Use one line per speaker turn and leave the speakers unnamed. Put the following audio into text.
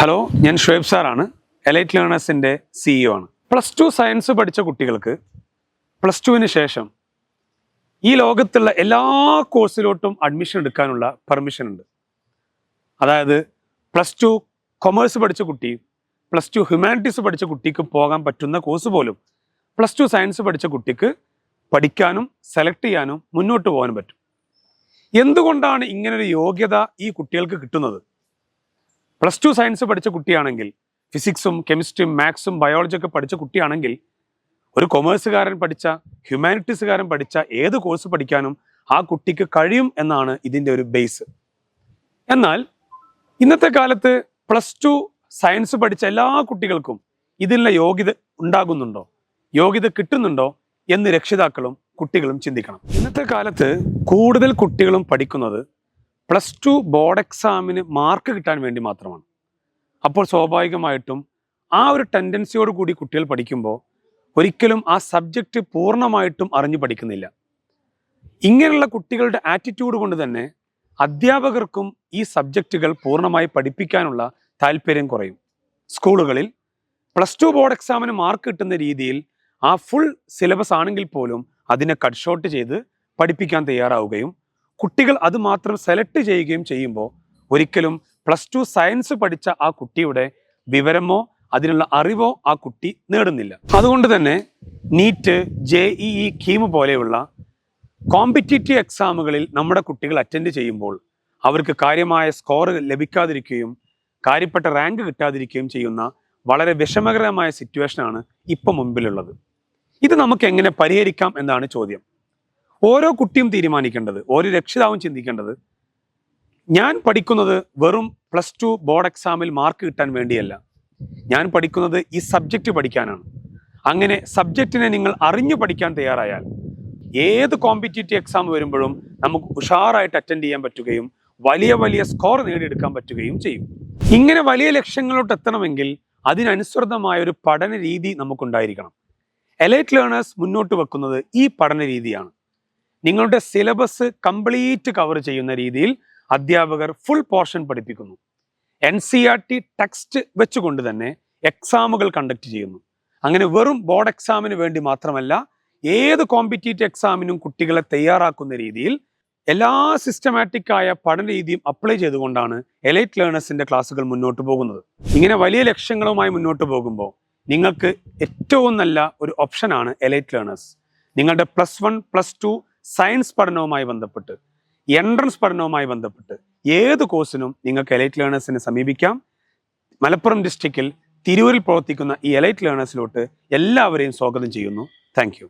Hello, ഞാൻ ഷുഹൈബ് സാറാണ്. Elite ലേണേഴ്സിൻ്റെ CEO ആണ്. +2 സയൻസ് പഠിച്ച കുട്ടികൾക്ക് +2വിന് ശേഷം ഈ ലോകത്തുള്ള എല്ലാ കോഴ്സിലോട്ടും അഡ്മിഷൻ എടുക്കാനുള്ള പെർമിഷൻ ഉണ്ട്. അതായത് +2 കൊമേഴ്സ് പഠിച്ച കുട്ടിയും +2 ഹ്യൂമാനിറ്റീസ് പഠിച്ച കുട്ടിക്ക് പോകാൻ പറ്റുന്ന കോഴ്സ് പോലും +2 സയൻസ് പഠിച്ച കുട്ടിക്ക് പഠിക്കാനും സെലക്ട് ചെയ്യാനും മുന്നോട്ട് പോകാനും പറ്റും. എന്തുകൊണ്ടാണ് ഇങ്ങനൊരു യോഗ്യത ഈ കുട്ടികൾക്ക് കിട്ടുന്നത്? +2 സയൻസ് പഠിച്ച കുട്ടിയാണെങ്കിൽ, ഫിസിക്സും കെമിസ്ട്രിയും മാത്സും ബയോളജിയൊക്കെ പഠിച്ച കുട്ടിയാണെങ്കിൽ, ഒരു കൊമേഴ്സുകാരൻ പഠിച്ച ഹ്യൂമാനിറ്റീസുകാരൻ പഠിച്ച ഏത് കോഴ്സ് പഠിക്കാനും ആ കുട്ടിക്ക് കഴിയും എന്നാണ് ഇതിൻ്റെ ഒരു ബേസ്. എന്നാൽ ഇന്നത്തെ കാലത്ത് +2 സയൻസ് പഠിച്ച എല്ലാ കുട്ടികൾക്കും ഇതിനുള്ള യോഗ്യത ഉണ്ടാകുന്നുണ്ടോ, യോഗ്യത കിട്ടുന്നുണ്ടോ എന്ന് രക്ഷിതാക്കളും കുട്ടികളും ചിന്തിക്കണം. ഇന്നത്തെ കാലത്ത് കൂടുതൽ കുട്ടികളും പഠിക്കുന്നത് +2 ബോർഡ് എക്സാമിന് മാർക്ക് കിട്ടാൻ വേണ്ടി മാത്രമാണ്. അപ്പോൾ സ്വാഭാവികമായിട്ടും ആ ഒരു ടെൻഡൻസിയോട് കൂടി കുട്ടികൾ പഠിക്കുമ്പോൾ ഒരിക്കലും ആ സബ്ജക്റ്റ് പൂർണ്ണമായിട്ടും അറിഞ്ഞു പഠിക്കുന്നില്ല. ഇങ്ങനെയുള്ള കുട്ടികളുടെ ആറ്റിറ്റ്യൂഡ് കൊണ്ട് തന്നെ അധ്യാപകർക്കും ഈ സബ്ജക്റ്റുകൾ പൂർണ്ണമായി പഠിപ്പിക്കാനുള്ള താല്പര്യം കുറയും. സ്കൂളുകളിൽ +2 ബോർഡ് എക്സാമിന് മാർക്ക് കിട്ടുന്ന രീതിയിൽ ആ ഫുൾ സിലബസ് ആണെങ്കിൽ പോലും അതിനെ കട്ട് ഷോർട്ട് ചെയ്ത് പഠിപ്പിക്കാൻ തയ്യാറാവുകയും കുട്ടികൾ അത് മാത്രം സെലക്ട് ചെയ്യുകയും ചെയ്യുമ്പോൾ ഒരിക്കലും +2 സയൻസ് പഠിച്ച ആ കുട്ടിയുടെ വിവരമോ അതിനുള്ള അറിവോ ആ കുട്ടി നേടുന്നില്ല. അതുകൊണ്ട് തന്നെ നീറ്റ്, JEE, കീം പോലെയുള്ള കോമ്പറ്റീറ്റീവ് എക്സാമുകളിൽ നമ്മുടെ കുട്ടികൾ അറ്റൻഡ് ചെയ്യുമ്പോൾ അവർക്ക് കാര്യമായ സ്കോർ ലഭിക്കാതിരിക്കുകയും കാര്യപ്പെട്ട റാങ്ക് കിട്ടാതിരിക്കുകയും ചെയ്യുന്ന വളരെ വിഷമകരമായ സിറ്റുവേഷനാണ് ഇപ്പം മുൻപിലുള്ളത്. ഇത് നമുക്ക് എങ്ങനെ പരിഹരിക്കാം എന്നാണ് ചോദ്യം. ഓരോ കുട്ടിയും തീരുമാനിക്കേണ്ടത്, ഓരോ രക്ഷിതാവും ചിന്തിക്കേണ്ടത്, ഞാൻ പഠിക്കുന്നത് വെറും +2 ബോർഡ് എക്സാമിൽ മാർക്ക് കിട്ടാൻ വേണ്ടിയല്ല, ഞാൻ പഠിക്കുന്നത് ഈ സബ്ജക്റ്റ് പഠിക്കാനാണ്. അങ്ങനെ സബ്ജക്റ്റിനെ നിങ്ങൾ അറിഞ്ഞു പഠിക്കാൻ തയ്യാറായാൽ ഏത് കോമ്പറ്റീറ്റീവ് എക്സാം വരുമ്പോഴും നമുക്ക് ഉഷാറായിട്ട് അറ്റൻഡ് ചെയ്യാൻ പറ്റുകയും വലിയ വലിയ സ്കോർ നേടിയെടുക്കാൻ പറ്റുകയും ചെയ്യും. ഇങ്ങനെ വലിയ ലക്ഷ്യങ്ങളിലോട്ട് എത്തണമെങ്കിൽ അതിനനുസൃതമായ ഒരു പഠന രീതി നമുക്കുണ്ടായിരിക്കണം. എലൈറ്റ് ലേണേഴ്സ് മുന്നോട്ട് വെക്കുന്നത് ഈ പഠന രീതിയാണ്. നിങ്ങളുടെ സിലബസ് കംപ്ലീറ്റ് കവർ ചെയ്യുന്ന രീതിയിൽ അധ്യാപകർ ഫുൾ പോർഷൻ പഠിപ്പിക്കുന്നു. NCERT ടെക്സ്റ്റ് വെച്ചുകൊണ്ട് തന്നെ എക്സാമുകൾ കണ്ടക്ട് ചെയ്യുന്നു. അങ്ങനെ വെറും ബോർഡ് എക്സാമിന് വേണ്ടി മാത്രമല്ല, ഏത് കോമ്പറ്റീറ്റീവ് എക്സാമിനും കുട്ടികളെ തയ്യാറാക്കുന്ന രീതിയിൽ എല്ലാ സിസ്റ്റമാറ്റിക്കായ പഠന രീതിയും അപ്ലൈ ചെയ്തുകൊണ്ടാണ് എലൈറ്റ് ലേണേഴ്സിന്റെ ക്ലാസ്സുകൾ മുന്നോട്ട് പോകുന്നത്. ഇങ്ങനെ വലിയ ലക്ഷ്യങ്ങളുമായി മുന്നോട്ട് പോകുമ്പോൾ നിങ്ങൾക്ക് ഏറ്റവും നല്ല ഒരു ഓപ്ഷനാണ് എലൈറ്റ് ലേണേഴ്സ്. നിങ്ങളുടെ +1, +2 സയൻസ് പഠനവുമായി ബന്ധപ്പെട്ട്, എൻട്രൻസ് പഠനവുമായി ബന്ധപ്പെട്ട് ഏത് കോഴ്സിനും നിങ്ങൾക്ക് എലൈറ്റ് ലേണേഴ്സിനെ സമീപിക്കാം. മലപ്പുറം ഡിസ്ട്രിക്റ്റിൽ തിരൂരിൽ പ്രവർത്തിക്കുന്ന ഈ എലൈറ്റ് ലേണേഴ്സിലോട്ട് എല്ലാവരെയും സ്വാഗതം ചെയ്യുന്നു. Thank you.